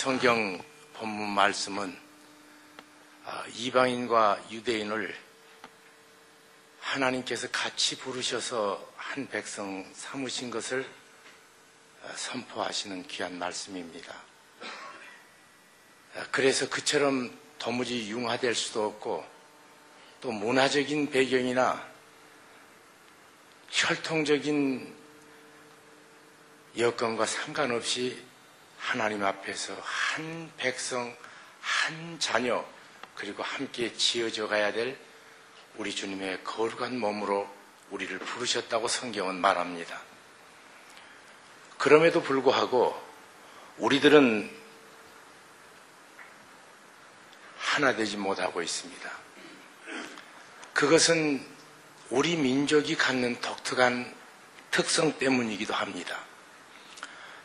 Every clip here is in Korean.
성경 본문 말씀은 이방인과 유대인을 하나님께서 같이 부르셔서 한 백성 삼으신 것을 선포하시는 귀한 말씀입니다. 그래서 그처럼 도무지 융화될 수도 없고 또 문화적인 배경이나 혈통적인 여건과 상관없이 하나님 앞에서 한 백성, 한 자녀, 그리고 함께 지어져 가야 될 우리 주님의 거룩한 몸으로 우리를 부르셨다고 성경은 말합니다. 그럼에도 불구하고 우리들은 하나 되지 못하고 있습니다. 그것은 우리 민족이 갖는 독특한 특성 때문이기도 합니다.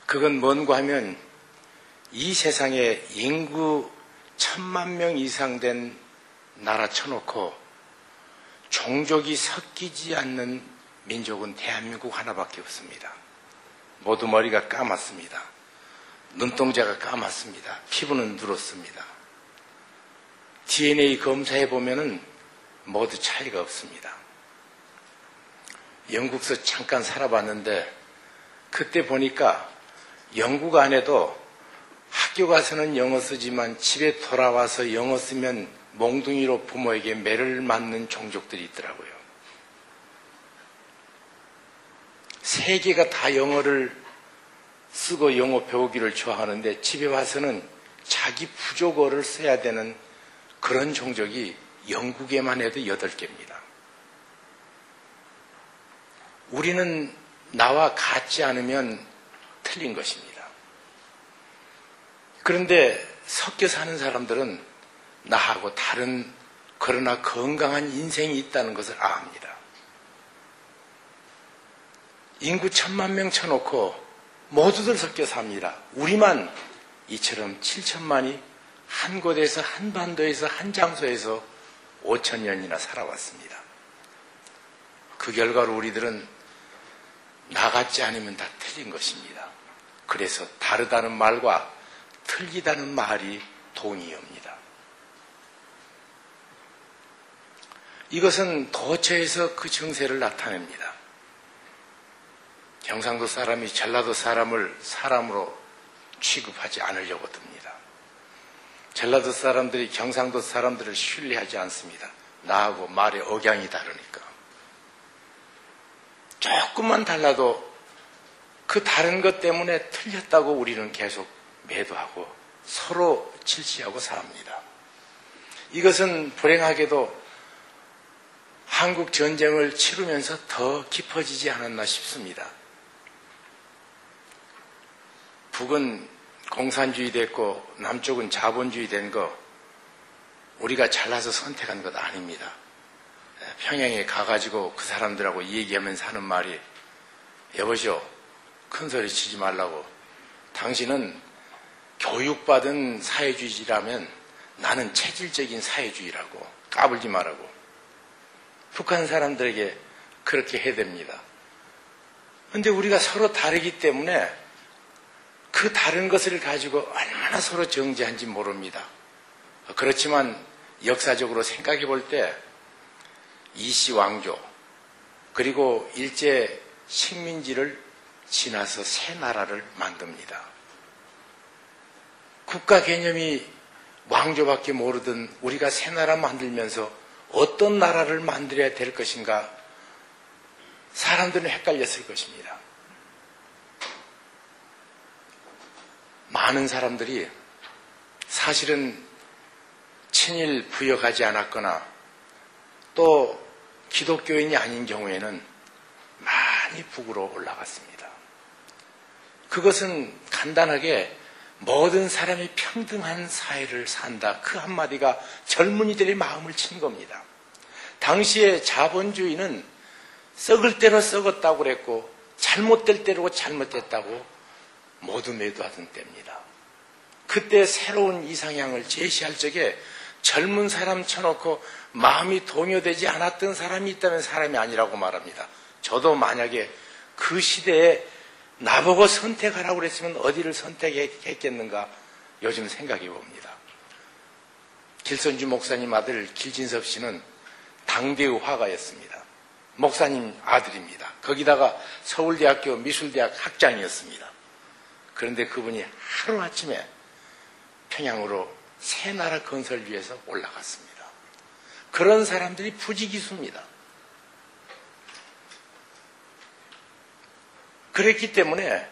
그건 뭔가 하면 이 세상에 인구 1000만 명 이상 된 나라 쳐놓고 종족이 섞이지 않는 민족은 대한민국 하나밖에 없습니다. 모두 머리가 까맣습니다. 눈동자가 까맣습니다. 피부는 누렇습니다. DNA 검사해 보면은 모두 차이가 없습니다. 영국서 잠깐 살아봤는데 그때 보니까 영국 안에도 학교 가서는 영어 쓰지만 집에 돌아와서 영어 쓰면 몽둥이로 부모에게 매를 맞는 종족들이 있더라고요. 세계가 다 영어를 쓰고 영어 배우기를 좋아하는데 집에 와서는 자기 부족어를 써야 되는 그런 종족이 영국에만 해도 8개입니다. 우리는 나와 같지 않으면 틀린 것입니다. 그런데 섞여 사는 사람들은 나하고 다른 그러나 건강한 인생이 있다는 것을 압니다. 인구 1000만 명 쳐놓고 모두들 섞여 삽니다. 우리만 이처럼 7천만이 한 곳에서 한반도에서 한 장소에서 5000년이나 살아왔습니다. 그 결과로 우리들은 나 같지 않으면 다 틀린 것입니다. 그래서 다르다는 말과 틀리다는 말이 동의합니다. 이것은 도처에서 그 증세를 나타냅니다. 경상도 사람이 전라도 사람을 사람으로 취급하지 않으려고 듭니다. 전라도 사람들이 경상도 사람들을 신뢰하지 않습니다. 나하고 말의 억양이 다르니까. 조금만 달라도 그 다른 것 때문에 틀렸다고 우리는 계속 매도하고 서로 질시하고 삽니다. 이것은 불행하게도 한국 전쟁을 치르면서 더 깊어지지 않았나 싶습니다. 북은 공산주의 됐고 남쪽은 자본주의 된 거 우리가 잘나서 선택한 것 아닙니다. 평양에 가가지고 그 사람들하고 얘기하면서 하는 말이 여보시오, 큰 소리 치지 말라고. 당신은 교육받은 사회주의라면 나는 체질적인 사회주의라고. 까불지 말라고. 북한 사람들에게 그렇게 해댑니다. 그런데 우리가 서로 다르기 때문에 그 다른 것을 가지고 얼마나 서로 정죄한지 모릅니다. 그렇지만 역사적으로 생각해 볼 때 이씨 왕조 그리고 일제 식민지를 지나서 새 나라를 만듭니다. 국가 개념이 왕조밖에 모르던 우리가 새 나라 만들면서 어떤 나라를 만들어야 될 것인가 사람들은 헷갈렸을 것입니다. 많은 사람들이 사실은 친일 부역하지 않았거나 또 기독교인이 아닌 경우에는 많이 북으로 올라갔습니다. 그것은 간단하게 모든 사람이 평등한 사회를 산다. 그 한마디가 젊은이들의 마음을 친 겁니다. 당시에 자본주의는 썩을 대로 썩었다고 그랬고 잘못될 대로 잘못됐다고 모두 매도하던 때입니다. 그때 새로운 이상향을 제시할 적에 젊은 사람 쳐놓고 마음이 동요되지 않았던 사람이 있다면 사람이 아니라고 말합니다. 저도 만약에 그 시대에 나보고 선택하라고 그랬으면 어디를 선택했겠는가 요즘 생각해 봅니다. 길선주 목사님 아들 길진섭 씨는 당대의 화가였습니다. 목사님 아들입니다. 거기다가 서울대학교 미술대학 학장이었습니다. 그런데 그분이 하루아침에 평양으로 새 나라 건설 위해서 올라갔습니다. 그런 사람들이 부지기수입니다. 그랬기 때문에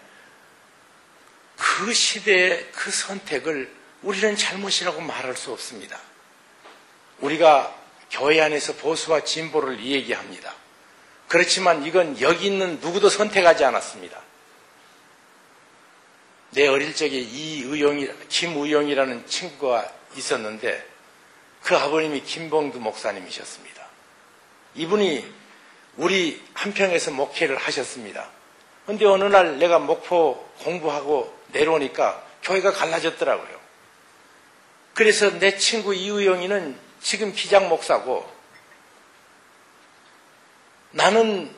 그 시대의 그 선택을 우리는 잘못이라고 말할 수 없습니다. 우리가 교회 안에서 보수와 진보를 이야기합니다. 그렇지만 이건 여기 있는 누구도 선택하지 않았습니다. 내 어릴 적에 김의용이라는 친구가 있었는데 그 아버님이 김봉두 목사님이셨습니다. 이분이 우리 한평에서 목회를 하셨습니다. 그런데 어느 날 내가 목포 공부하고 내려오니까 교회가 갈라졌더라고요. 그래서 내 친구 이의용이는 지금 기장 목사고 나는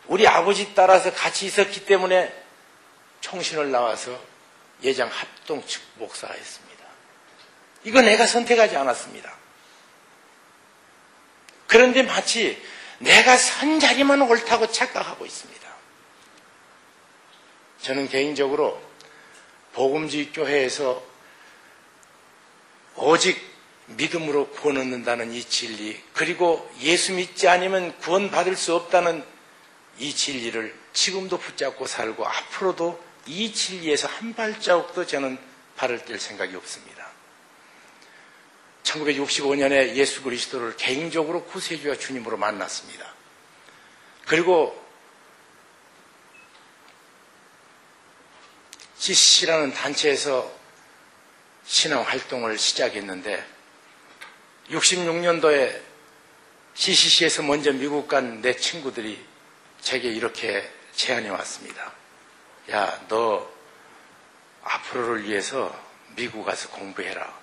우리 아버지 따라서 같이 있었기 때문에 총신을 나와서 예장 합동 측 목사였습니다. 이거 내가 선택하지 않았습니다. 그런데 마치 내가 선 자리만 옳다고 착각하고 있습니다. 저는 개인적으로 복음주의 교회에서 오직 믿음으로 구원 얻는다는 이 진리, 그리고 예수 믿지 않으면 구원받을 수 없다는 이 진리를 지금도 붙잡고 살고 앞으로도 이 진리에서 한 발자국도 저는 발을 뗄 생각이 없습니다. 1965년에 예수 그리스도를 개인적으로 구세주와 주님으로 만났습니다. 그리고 CCC라는 단체에서 신앙 활동을 시작했는데 66년도에 CCC에서 먼저 미국 간 내 친구들이 제게 이렇게 제안이 왔습니다. 야, 너 앞으로를 위해서 미국 가서 공부해라.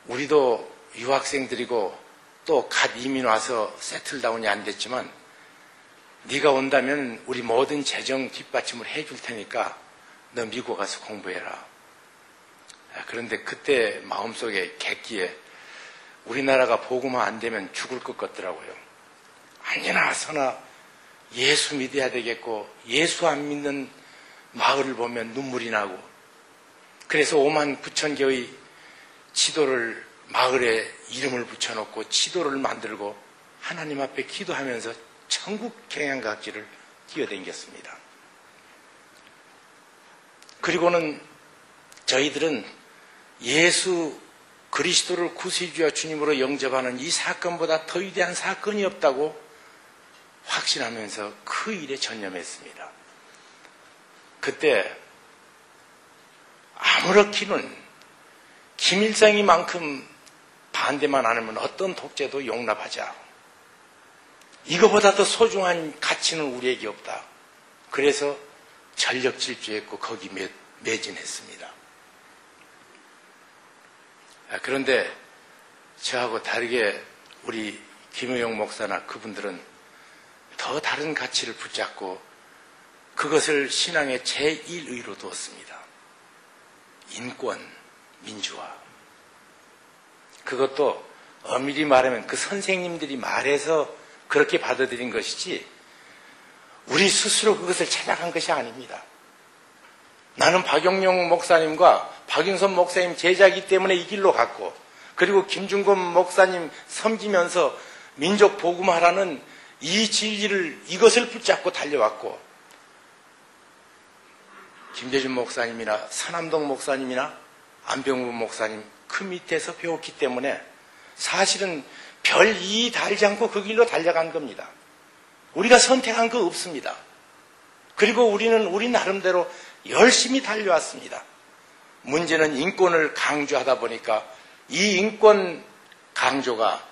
우리도 유학생들이고 또 갓 이민 와서 세틀다운이 안 됐지만 네가 온다면 우리 모든 재정 뒷받침을 해줄 테니까 너 미국 가서 공부해라. 그런데 그때 마음속에 객기에 우리나라가 복음화 안 되면 죽을 것 같더라고요. 아니나 서나 예수 믿어야 되겠고 예수 안 믿는 마을을 보면 눈물이 나고 그래서 5만 9천 개의 지도를 마을에 이름을 붙여놓고 지도를 만들고 하나님 앞에 기도하면서 천국 경양각지를 뛰어댕겼습니다. 그리고는 저희들은 예수 그리스도를 구세주와 주님으로 영접하는 이 사건보다 더 위대한 사건이 없다고 확신하면서 그 일에 전념했습니다. 그때 아무렇기는 김일성이만큼 반대만 안 하면 어떤 독재도 용납하자. 이거보다 더 소중한 가치는 우리에게 없다. 그래서 전력 질주했고 거기 매진했습니다. 그런데 저하고 다르게 우리 김의용 목사나 그분들은 더 다른 가치를 붙잡고 그것을 신앙의 제1의로 두었습니다. 인권, 민주화. 그것도 엄밀히 말하면 그 선생님들이 말해서 그렇게 받아들인 것이지 우리 스스로 그것을 찾아간 것이 아닙니다. 나는 박용용 목사님과 박윤선 목사님 제자이기 때문에 이 길로 갔고 그리고 김중곤 목사님 섬기면서 민족 복음화라는 이 진리를 이것을 붙잡고 달려왔고 김대중 목사님이나 서남동 목사님이나 안병무 목사님 그 밑에서 배웠기 때문에 사실은 별 이의 달지 않고 그 길로 달려간 겁니다. 우리가 선택한 거 없습니다. 그리고 우리는 우리 나름대로 열심히 달려왔습니다. 문제는 인권을 강조하다 보니까 이 인권 강조가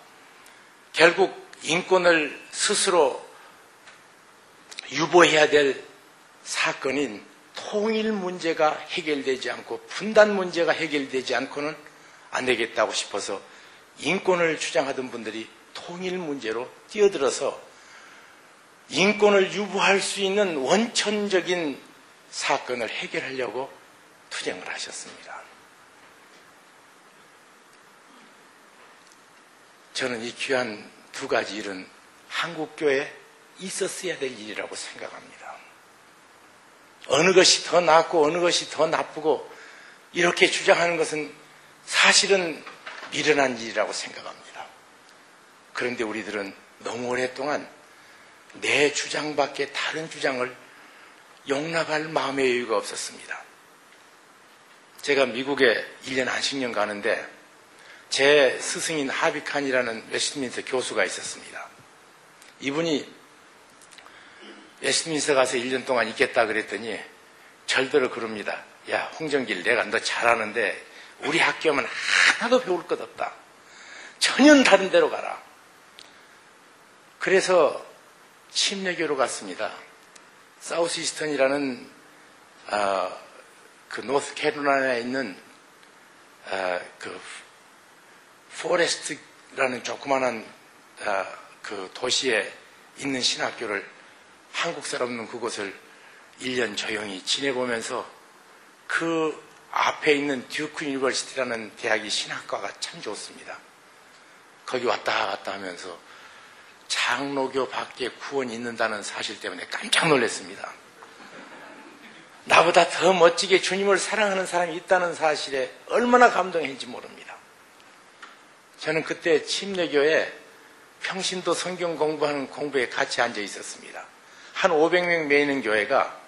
결국 인권을 스스로 유보해야 될 사건인 통일 문제가 해결되지 않고 분단 문제가 해결되지 않고는 안 되겠다고 싶어서 인권을 주장하던 분들이 통일 문제로 뛰어들어서 인권을 유보할 수 있는 원천적인 사건을 해결하려고 투쟁을 하셨습니다. 저는 이 귀한 두 가지 일은 한국교회에 있었어야 될 일이라고 생각합니다. 어느 것이 더 낫고 어느 것이 더 나쁘고 이렇게 주장하는 것은 사실은 미련한 일이라고 생각합니다. 그런데 우리들은 너무 오랫동안 내 주장밖에 다른 주장을 용납할 마음의 여유가 없었습니다. 제가 미국에 1년 안식년 가는데 제 스승인 하비칸이라는 웨스트민스터 교수가 있었습니다. 이분이 웨스트민스터 가서 1년 동안 있겠다 그랬더니 절대로 그럽니다. 야, 홍정길, 내가 너 잘하는데 우리 학교면 하나도 배울 것 없다. 전혀 다른 데로 가라. 그래서 침례교로 갔습니다. 사우스 이스턴이라는 그 노스 캐롤라이나에 있는 그 포레스트라는 조그만한 그 도시에 있는 신학교를 한국 사람 없는 그곳을 1년 조용히 지내보면서 그 앞에 있는 듀크 유니버시티라는 대학이 신학과가 참 좋습니다. 거기 왔다 갔다 하면서 장로교 밖에 구원이 있는다는 사실 때문에 깜짝 놀랐습니다. 나보다 더 멋지게 주님을 사랑하는 사람이 있다는 사실에 얼마나 감동했는지 모릅니다. 저는 그때 침례교에 평신도 성경 공부하는 공부에 같이 앉아 있었습니다. 한 500명 모이는 교회가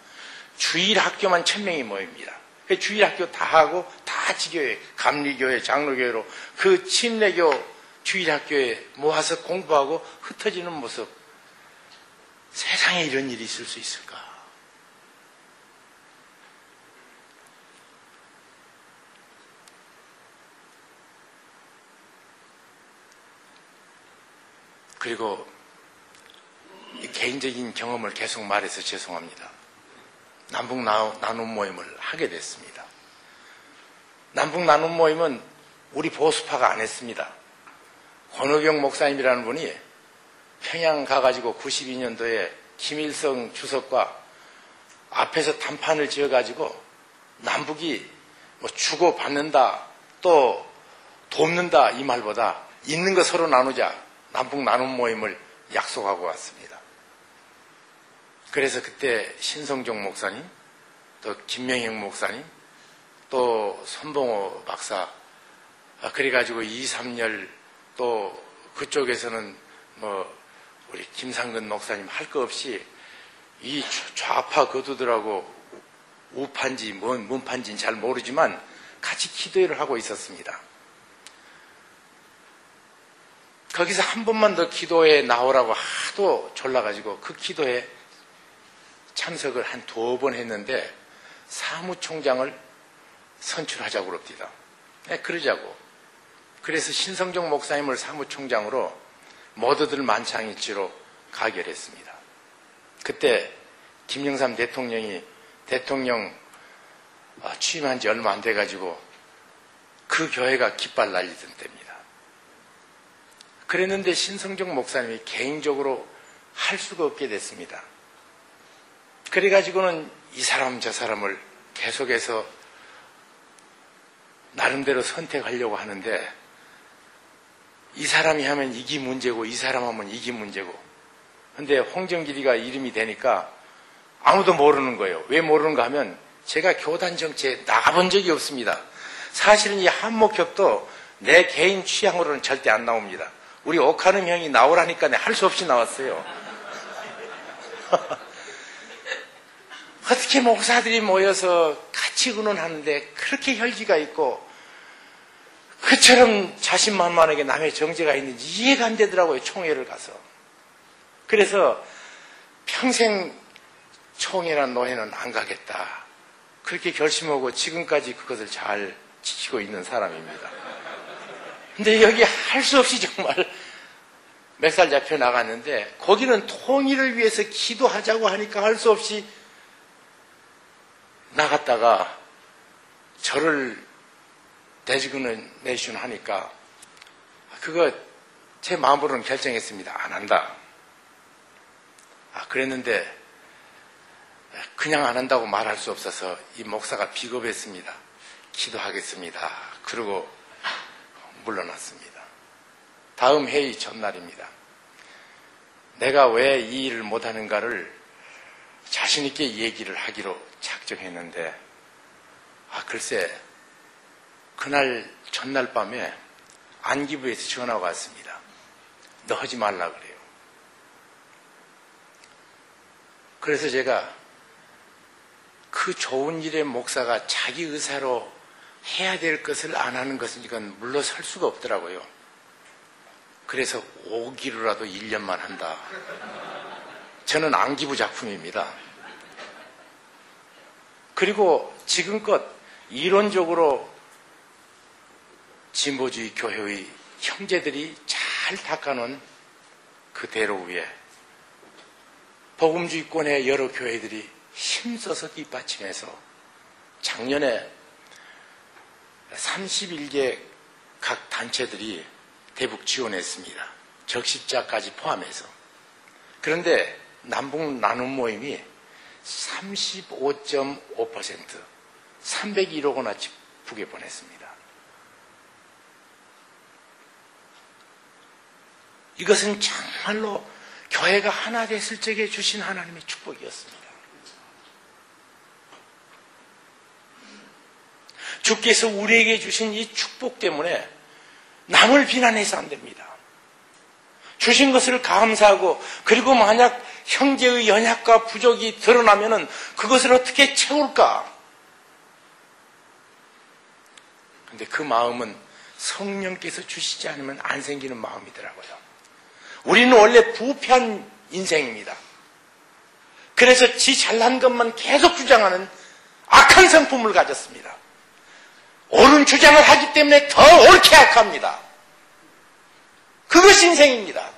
주일 학교만 1000명이 모입니다. 주일 학교 다 하고 다 지교회, 감리교회, 장로교회로 그 침례교 주일 학교에 모아서 공부하고 흩어지는 모습. 세상에 이런 일이 있을 수 있을까? 그리고 개인적인 경험을 계속 말해서 죄송합니다. 남북 나눔 모임을 하게 됐습니다. 남북 나눔 모임은 우리 보수파가 안 했습니다. 권호경 목사님이라는 분이 평양 가가지고 92년도에 김일성 주석과 앞에서 단판을 지어가지고 남북이 뭐 주고받는다 또 돕는다 이 말보다 있는 거 서로 나누자 남북 나눔 모임을 약속하고 왔습니다. 그래서 그때 신성종 목사님, 또 김명형 목사님, 또 손봉호 박사, 그래가지고 2, 3열 또 그쪽에서는 뭐 우리 김상근 목사님 할 거 없이 이 좌파 거두들하고 우파인지 뭔 문파인지는 잘 모르지만 같이 기도회를 하고 있었습니다. 거기서 한 번만 더 기도회에 나오라고 하도 졸라가지고 그 기도회에 참석을 한 2번 했는데 사무총장을 선출하자고 그럽니다. 네, 그러자고. 그래서 신성종 목사님을 사무총장으로 모두들 만창일치로 가결했습니다. 그때 김영삼 대통령이 대통령 취임한 지 얼마 안 돼가지고 그 교회가 깃발 날리던 때입니다. 그랬는데 신성종 목사님이 개인적으로 할 수가 없게 됐습니다. 그래가지고는 이 사람 저 사람을 계속해서 나름대로 선택하려고 하는데 이 사람이 하면 이게 문제고 이 사람 하면 이게 문제고. 근데 홍정길이가 이름이 되니까 아무도 모르는 거예요. 왜 모르는가 하면 제가 교단 정치에 나가본 적이 없습니다. 사실은 이 한목협도 내 개인 취향으로는 절대 안 나옵니다. 우리 오카눔 형이 나오라니까 할 수 없이 나왔어요. 어떻게 목사들이 모여서 같이 의논하는데 그렇게 혈기가 있고 그처럼 자신만만하게 남의 정죄가 있는지 이해가 안 되더라고요. 총회를 가서. 그래서 평생 총회나 노회는 안 가겠다. 그렇게 결심하고 지금까지 그것을 잘 지키고 있는 사람입니다. 근데 여기 할 수 없이 정말 멱살 잡혀 나갔는데 거기는 통일을 위해서 기도하자고 하니까 할 수 없이 나갔다가 저를 데지그네이션 하니까 그거 제 마음으로는 결정했습니다. 안 한다. 그랬는데 그냥 안 한다고 말할 수 없어서 이 목사가 비겁했습니다. 기도하겠습니다. 그러고 물러났습니다. 다음 회의 전날입니다. 내가 왜 이 일을 못하는가를 자신있게 얘기를 하기로 작정했는데, 글쎄, 그날 전날 밤에 안기부에서 전화가 왔습니다. 너 하지 말라 그래요. 그래서 제가 그 좋은 일의 목사가 자기 의사로 해야 될 것을 안 하는 것은 이건 물러설 수가 없더라고요. 그래서 오기로라도 1년만 한다. 저는 안기부 작품입니다. 그리고 지금껏 이론적으로 진보주의 교회의 형제들이 잘 닦아놓은 그 대로 위에 복음주의권의 여러 교회들이 힘써서 뒷받침해서 작년에 31개 각 단체들이 대북 지원했습니다. 적십자까지 포함해서. 그런데 남북 나눔 모임이 35.5% 301억 원어치 북에 보냈습니다. 이것은 정말로 교회가 하나 됐을 적에 주신 하나님의 축복이었습니다. 주께서 우리에게 주신 이 축복 때문에 남을 비난해서 안 됩니다. 주신 것을 감사하고, 그리고 만약 형제의 연약과 부족이 드러나면은 그것을 어떻게 채울까? 근데 그 마음은 성령께서 주시지 않으면 안 생기는 마음이더라고요. 우리는 원래 부패한 인생입니다. 그래서 지 잘난 것만 계속 주장하는 악한 성품을 가졌습니다. 옳은 주장을 하기 때문에 더 옳게 악합니다. 그것이 인생입니다.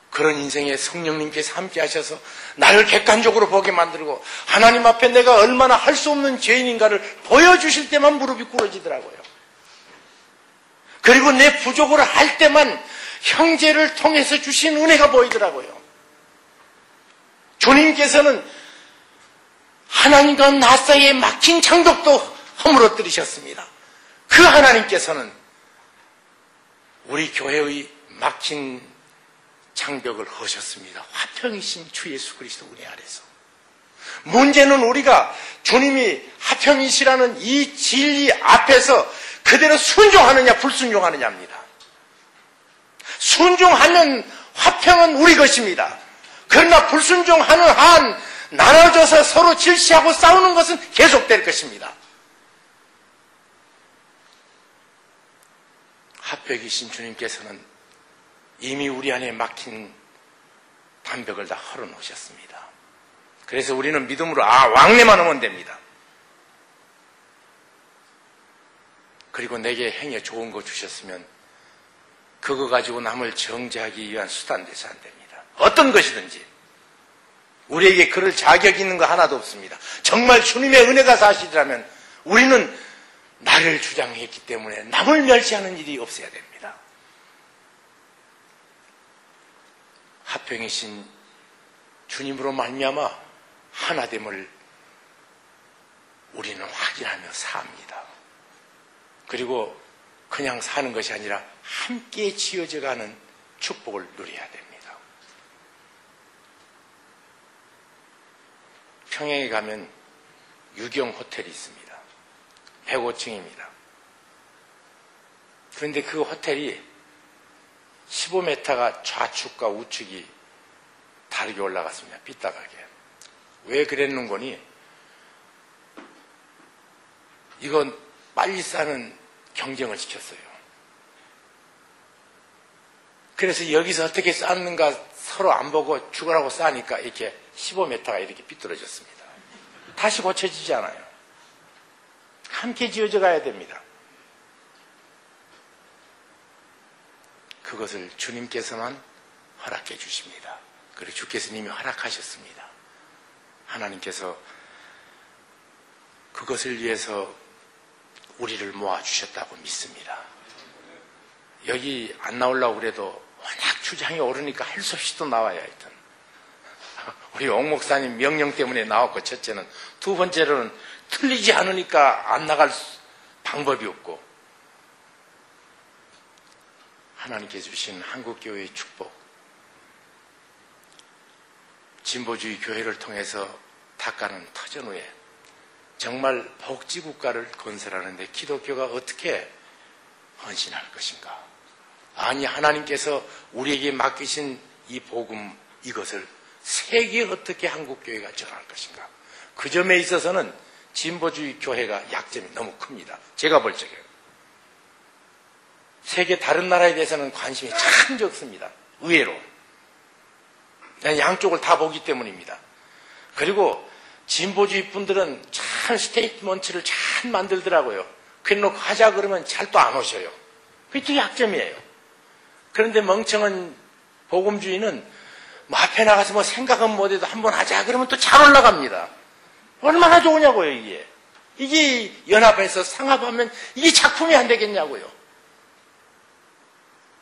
그런 인생에 성령님께서 함께 하셔서 나를 객관적으로 보게 만들고 하나님 앞에 내가 얼마나 할 수 없는 죄인인가를 보여주실 때만 무릎이 꿇어지더라고요. 그리고 내 부족을 할 때만 형제를 통해서 주신 은혜가 보이더라고요. 주님께서는 하나님과 나 사이에 막힌 장벽도 허물어뜨리셨습니다. 그 하나님께서는 우리 교회의 막힌 장벽을 허셨습니다. 화평이신 주 예수 그리스도 은혜 아래서. 문제는 우리가 주님이 화평이시라는 이 진리 앞에서 그대로 순종하느냐 불순종하느냐입니다. 순종하면 화평은 우리 것입니다. 그러나 불순종하는 한 나눠져서 서로 질시하고 싸우는 것은 계속될 것입니다. 화평이신 주님께서는 이미 우리 안에 막힌 담벽을 다 헐어놓으셨습니다. 그래서 우리는 믿음으로 왕래만 하면 됩니다. 그리고 내게 행여 좋은 거 주셨으면 그거 가지고 남을 정죄하기 위한 수단 돼서 안 됩니다. 어떤 것이든지 우리에게 그럴 자격이 있는 거 하나도 없습니다. 정말 주님의 은혜가 사실이라면 우리는 나를 주장했기 때문에 남을 멸시하는 일이 없어야 됩니다. 화평이신 주님으로 말미암아 하나됨을 우리는 확인하며 삽니다. 그리고 그냥 사는 것이 아니라 함께 지어져가는 축복을 누려야 됩니다. 평양에 가면 유경 호텔이 있습니다. 105층입니다. 그런데 그 호텔이 15m가 좌측과 우측이 다르게 올라갔습니다. 삐딱하게. 왜 그랬는 거니? 이건 빨리 싸는 경쟁을 시켰어요. 그래서 여기서 어떻게 쌓는가 서로 안 보고 죽으라고 싸니까 이렇게 15m가 이렇게 삐뚤어졌습니다. 다시 고쳐지지 않아요. 함께 지어져 가야 됩니다. 그것을 주님께서만 허락해 주십니다. 그리고 주께서 이미 허락하셨습니다. 하나님께서 그것을 위해서 우리를 모아주셨다고 믿습니다. 여기 안 나오려고 그래도 워낙 주장이 오르니까 할 수 없이 또 나와요. 하여튼 우리 옥 목사님 명령 때문에 나왔고, 첫째는. 두 번째로는 틀리지 않으니까 안 나갈 방법이 없고, 하나님께서 주신 한국교회의 축복, 진보주의 교회를 통해서 닦아는 터전 후에 정말 복지국가를 건설하는데 기독교가 어떻게 헌신할 것인가? 아니, 하나님께서 우리에게 맡기신 이 복음, 이것을 세계에 어떻게 한국교회가 전할 것인가? 그 점에 있어서는 진보주의 교회가 약점이 너무 큽니다. 제가 볼 적에. 세계 다른 나라에 대해서는 관심이 참 적습니다. 의외로. 양쪽을 다 보기 때문입니다. 그리고 진보주의 분들은 참 스테이트먼트를 잘 만들더라고요. 그래놓고 하자 그러면 잘 또 안 오셔요. 그게 또 약점이에요. 그런데 멍청한 복음주의는 뭐 앞에 나가서 뭐 생각은 못해도 한번 하자 그러면 또 잘 올라갑니다. 얼마나 좋으냐고요, 이게. 이게 연합해서 상합하면 이게 작품이 안 되겠냐고요.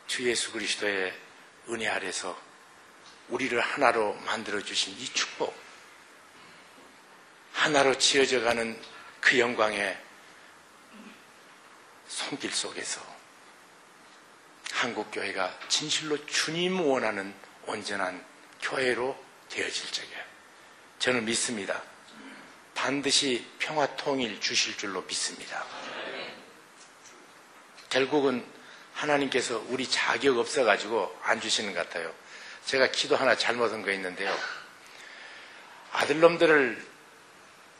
주 예수 그리스도의 은혜 아래서 우리를 하나로 만들어주신 이 축복, 하나로 지어져가는 그 영광의 손길 속에서 한국교회가 진실로 주님 원하는 온전한 교회로 되어질 적에 저는 믿습니다. 반드시 평화 통일 주실 줄로 믿습니다. 결국은 하나님께서 우리 자격 없어가지고 안 주시는 것 같아요. 제가 기도 하나 잘못한 거 있는데요. 아들놈들을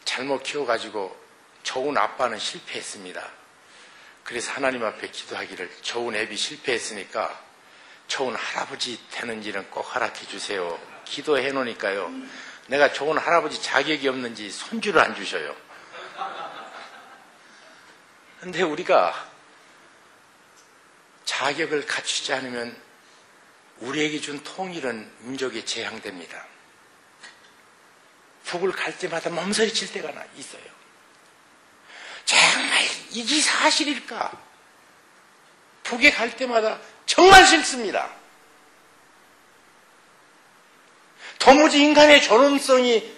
잘못 키워가지고 좋은 아빠는 실패했습니다. 그래서 하나님 앞에 기도하기를 좋은 애비 실패했으니까 좋은 할아버지 되는지는 꼭 허락해 주세요. 기도해 놓으니까요. 내가 좋은 할아버지 자격이 없는지 손주를 안 주셔요. 근데 우리가 자격을 갖추지 않으면 우리에게 준 통일은 민족에 재앙됩니다. 북을 갈 때마다 몸서리칠 때가 있어요. 정말 이게 사실일까? 북에 갈 때마다 정말 싫습니다. 도무지 인간의 존엄성이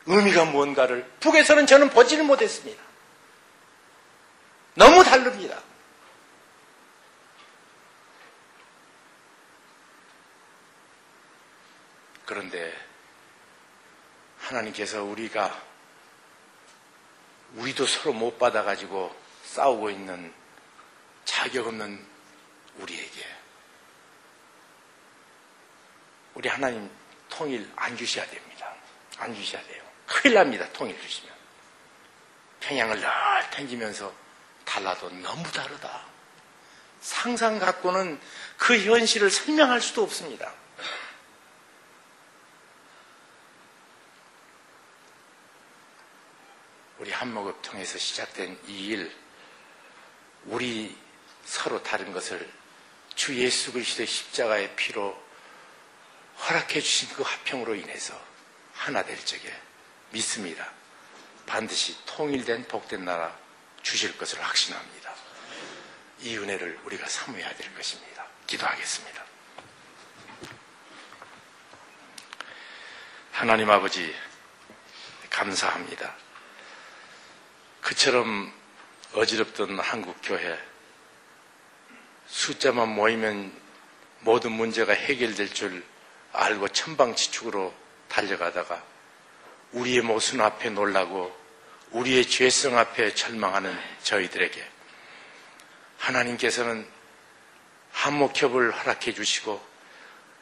의미가 뭔가를 북에서는 저는 보지를 못했습니다. 너무 다릅니다. 그런데 하나님께서 우리도 서로 못 받아가지고 싸우고 있는 자격 없는 우리에게 우리 하나님 통일 안 주셔야 됩니다. 안 주셔야 돼요. 큰일 납니다. 통일 주시면. 평양을 늘 탱기면서 달라도 너무 다르다. 상상 갖고는 그 현실을 설명할 수도 없습니다. 우리 한목읍 통해서 시작된 이 일, 우리 서로 다른 것을 주 예수 그리스도의 십자가의 피로 허락해 주신 그 화평으로 인해서 하나 될 적에 믿습니다. 반드시 통일된 복된 나라 주실 것을 확신합니다. 이 은혜를 우리가 사모해야 될 것입니다. 기도하겠습니다. 하나님 아버지, 감사합니다. 그처럼 어지럽던 한국교회, 숫자만 모이면 모든 문제가 해결될 줄 알고 천방지축으로 달려가다가 우리의 모순 앞에 놀라고 우리의 죄성 앞에 절망하는 저희들에게 하나님께서는 한목협을 허락해 주시고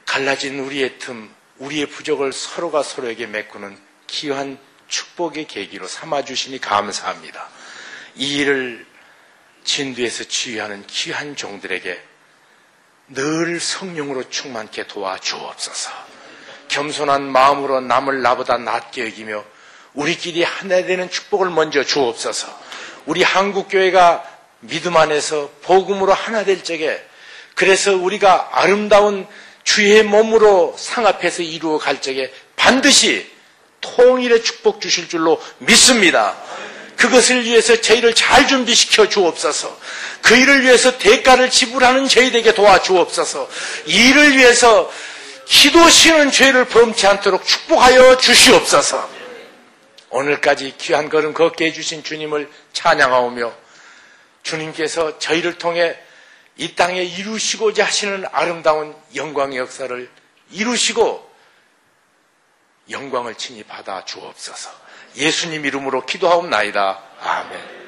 갈라진 우리의 틈, 우리의 부족을 서로가 서로에게 메꾸는 귀한 축복의 계기로 삼아주시니 감사합니다. 이 일을 진두에서 지휘하는 귀한 종들에게 늘 성령으로 충만케 도와주옵소서. 겸손한 마음으로 남을 나보다 낮게 여기며 우리끼리 하나 되는 축복을 먼저 주옵소서. 우리 한국교회가 믿음 안에서 복음으로 하나 될 적에, 그래서 우리가 아름다운 주의 몸으로 상합해서 이루어 갈 적에 반드시 통일의 축복 주실 줄로 믿습니다. 그것을 위해서 저희를 잘 준비시켜 주옵소서. 그 일을 위해서 대가를 지불하는 저희들에게 도와주옵소서. 이 일을 위해서 기도시는 죄를 범치 않도록 축복하여 주시옵소서. 오늘까지 귀한 걸음 걷게 해주신 주님을 찬양하오며 주님께서 저희를 통해 이 땅에 이루시고자 하시는 아름다운 영광의 역사를 이루시고 영광을 친히 받아 주옵소서. 예수님 이름으로 기도하옵나이다. 아멘.